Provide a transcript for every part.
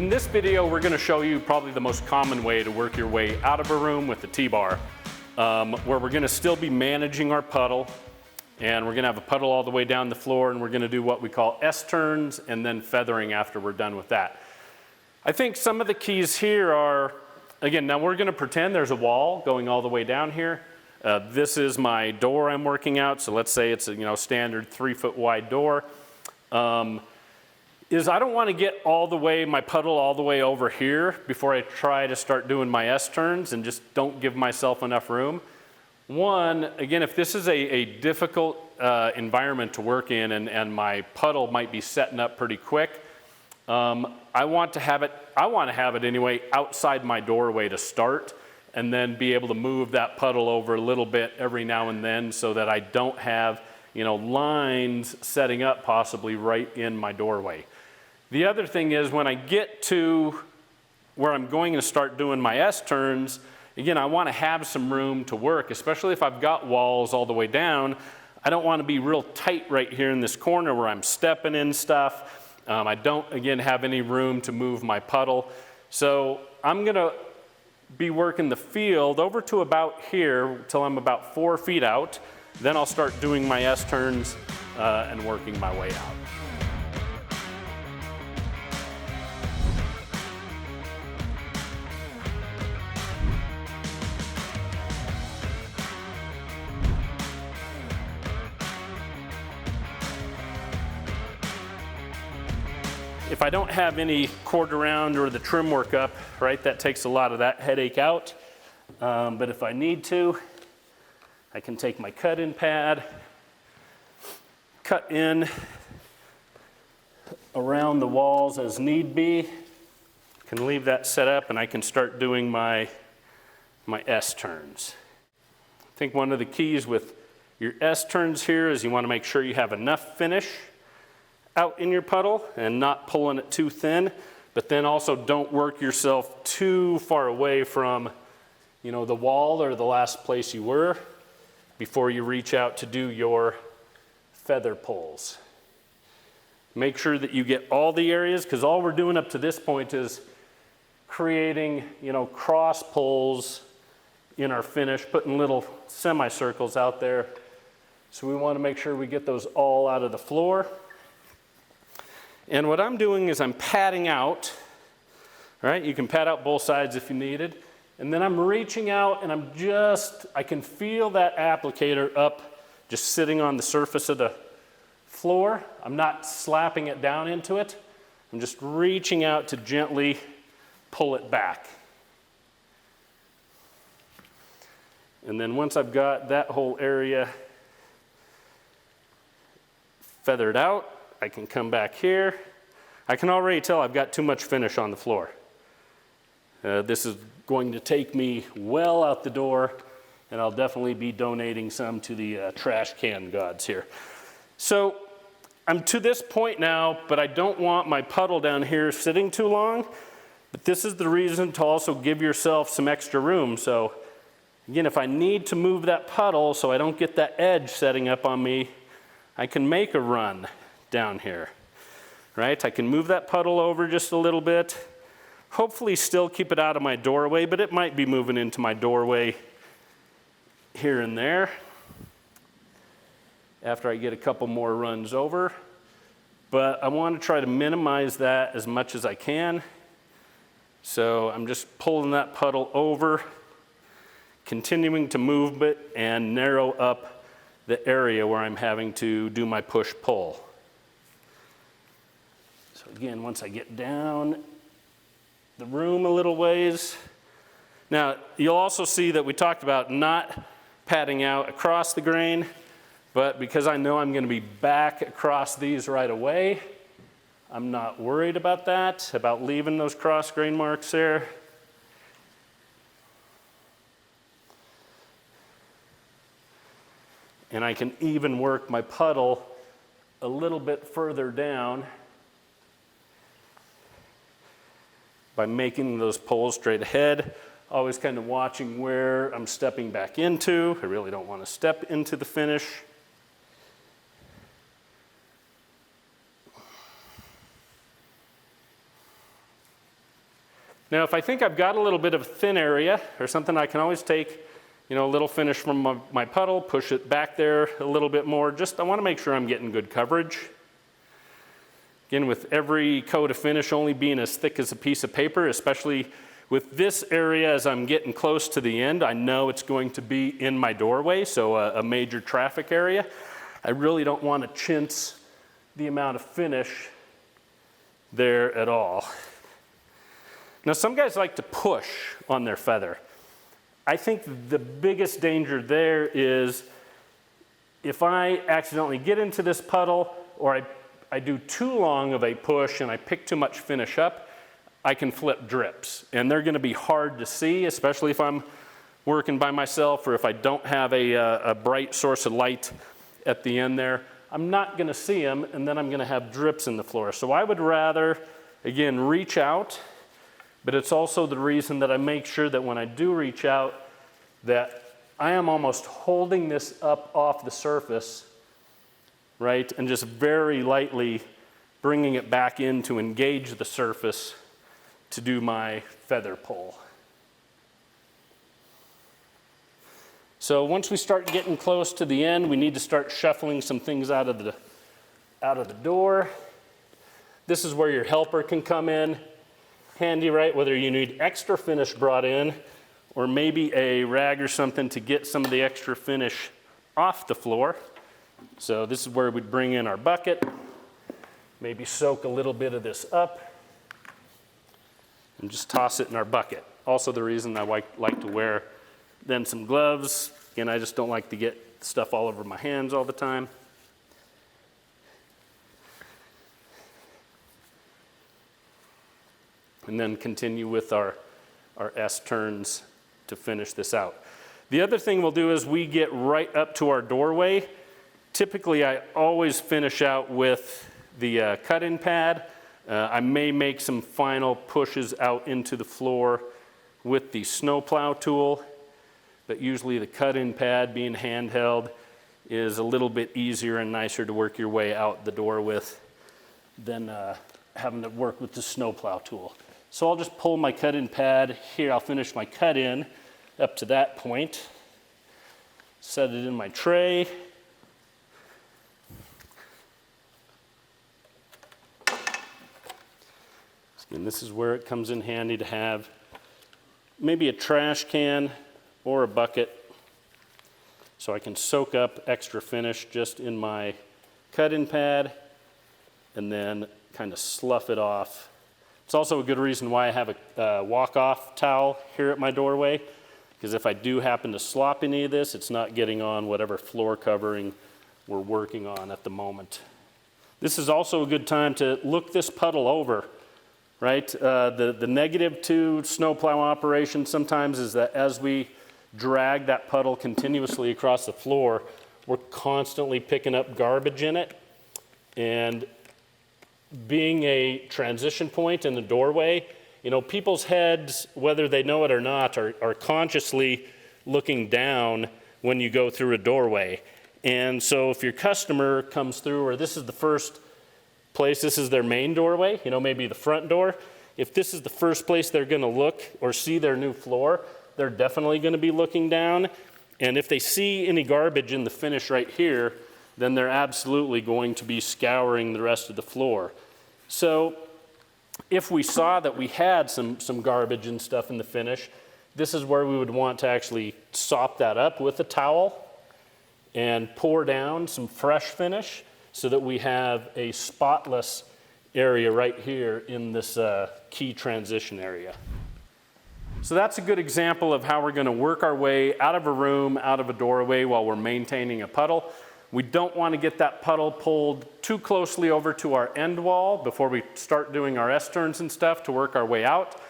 In this video, we're going to show you probably the most common way to work your way out of a room with the T-bar, where we're going to still be managing our puddle, and we're going to have a puddle all the way down the floor, and we're going to do what we call S-turns and then feathering after we're done with that. I think some of the keys here are, again, now we're going to pretend there's a wall going all the way down here. This is my door I'm working out, so let's say it's a standard 3-foot wide door. I don't want to get my puddle all the way over here before I try to start doing my S-turns and just don't give myself enough room. One, again, if this is a difficult environment to work in and my puddle might be setting up pretty quick, I want to have it anyway outside my doorway to start, and then be able to move that puddle over a little bit every now and then so that I don't have lines setting up possibly right in my doorway. The other thing is when I get to where I'm going to start doing my S-turns, again, I want to have some room to work, especially if I've got walls all the way down. I don't want to be real tight right here in this corner where I'm stepping in stuff. I don't, again, have any room to move my puddle. So I'm going to be working the field over to about here till I'm about 4 feet out. Then I'll start doing my S-turns and working my way out. If I don't have any cord around or the trim work up, right, that takes a lot of that headache out. But if I need to, I can take my cut-in pad, cut in around the walls as need be, can leave that set up, and I can start doing my S-turns. I think one of the keys with your S-turns here is you want to make sure you have enough finish out in your puddle and not pulling it too thin, but then also don't work yourself too far away from the wall or the last place you were before you reach out to do your feather pulls. Make sure that you get all the areas, because all we're doing up to this point is creating cross pulls in our finish, putting little semicircles out there. So we want to make sure we get those all out of the floor. And what I'm doing is I'm padding out, right? You can pad out both sides if you needed. And then I'm reaching out and I can feel that applicator up just sitting on the surface of the floor. I'm not slapping it down into it. I'm just reaching out to gently pull it back. And then once I've got that whole area feathered out, I can come back here. I can already tell I've got too much finish on the floor. This is going to take me well out the door, and I'll definitely be donating some to the trash can gods here. So I'm to this point now, but I don't want my puddle down here sitting too long. But this is the reason to also give yourself some extra room. So again, if I need to move that puddle so I don't get that edge setting up on me, I can make a run down here, right? I can move that puddle over just a little bit, hopefully still keep it out of my doorway, but it might be moving into my doorway here and there after I get a couple more runs over. But I want to try to minimize that as much as I can. So I'm just pulling that puddle over, continuing to move it and narrow up the area where I'm having to do my push-pull. So again, once I get down the room a little ways. Now, you'll also see that we talked about not padding out across the grain, but because I know I'm going to be back across these right away, I'm not worried about that, about leaving those cross grain marks there. And I can even work my puddle a little bit further down by making those pulls straight ahead, always kind of watching where I'm stepping back into. I really don't want to step into the finish. Now, if I think I've got a little bit of a thin area or something, I can always take, a little finish from my puddle, push it back there a little bit more. I want to make sure I'm getting good coverage. Again, with every coat of finish only being as thick as a piece of paper, especially with this area as I'm getting close to the end, I know it's going to be in my doorway, so a major traffic area. I really don't want to chintz the amount of finish there at all. Now, some guys like to push on their feather. I think the biggest danger there is if I accidentally get into this puddle or I do too long of a push and I pick too much finish up, I can flip drips. And they're going to be hard to see, especially if I'm working by myself or if I don't have a bright source of light at the end there. I'm not going to see them, and then I'm going to have drips in the floor. So I would rather, again, reach out. But it's also the reason that I make sure that when I do reach out, that I am almost holding this up off the surface, right? And just very lightly bringing it back in to engage the surface to do my feather pull. So once we start getting close to the end, we need to start shuffling some things out of the door. This is where your helper can come in. Handy, right? Whether you need extra finish brought in or maybe a rag or something to get some of the extra finish off the floor. So this is where we'd bring in our bucket, maybe soak a little bit of this up and just toss it in our bucket. Also the reason I like to wear then some gloves. Again, I just don't like to get stuff all over my hands all the time. And then continue with our S turns to finish this out. The other thing we'll do is we get right up to our doorway. Typically, I always finish out with the cut-in pad. I may make some final pushes out into the floor with the snowplow tool, but usually the cut-in pad, being handheld, is a little bit easier and nicer to work your way out the door with than having to work with the snowplow tool. So I'll just pull my cut-in pad here. I'll finish my cut-in up to that point. Set it in my tray. And this is where it comes in handy to have maybe a trash can or a bucket so I can soak up extra finish just in my cut-in pad and then kind of slough it off. It's also a good reason why I have a walk-off towel here at my doorway, because if I do happen to slop any of this, it's not getting on whatever floor covering we're working on at the moment. This is also a good time to look this puddle over, right? The negative to snowplow operation sometimes is that as we drag that puddle continuously across the floor, we're constantly picking up garbage in it. And being a transition point in the doorway, people's heads, whether they know it or not, are consciously looking down when you go through a doorway. And so if your customer comes through, or this is the first place, this is their main doorway, maybe the front door, if this is the first place they're going to look or see their new floor, they're definitely going to be looking down. And if they see any garbage in the finish right here, then they're absolutely going to be scouring the rest of the floor. So if we saw that we had some garbage and stuff in the finish, this is where we would want to actually sop that up with a towel and pour down some fresh finish so that we have a spotless area right here in this key transition area. So that's a good example of how we're going to work our way out of a room, out of a doorway while we're maintaining a puddle. We don't want to get that puddle pulled too closely over to our end wall before we start doing our S-turns and stuff to work our way out.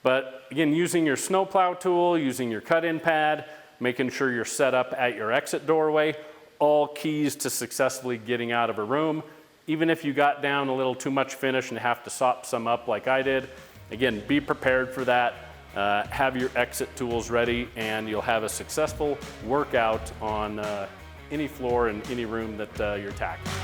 But again, using your snowplow tool, using your cut-in pad, making sure you're set up at your exit doorway, all keys to successfully getting out of a room. Even if you got down a little too much finish and have to sop some up like I did, again, be prepared for that. Have your exit tools ready, and you'll have a successful workout on any floor in any room that you're tackling.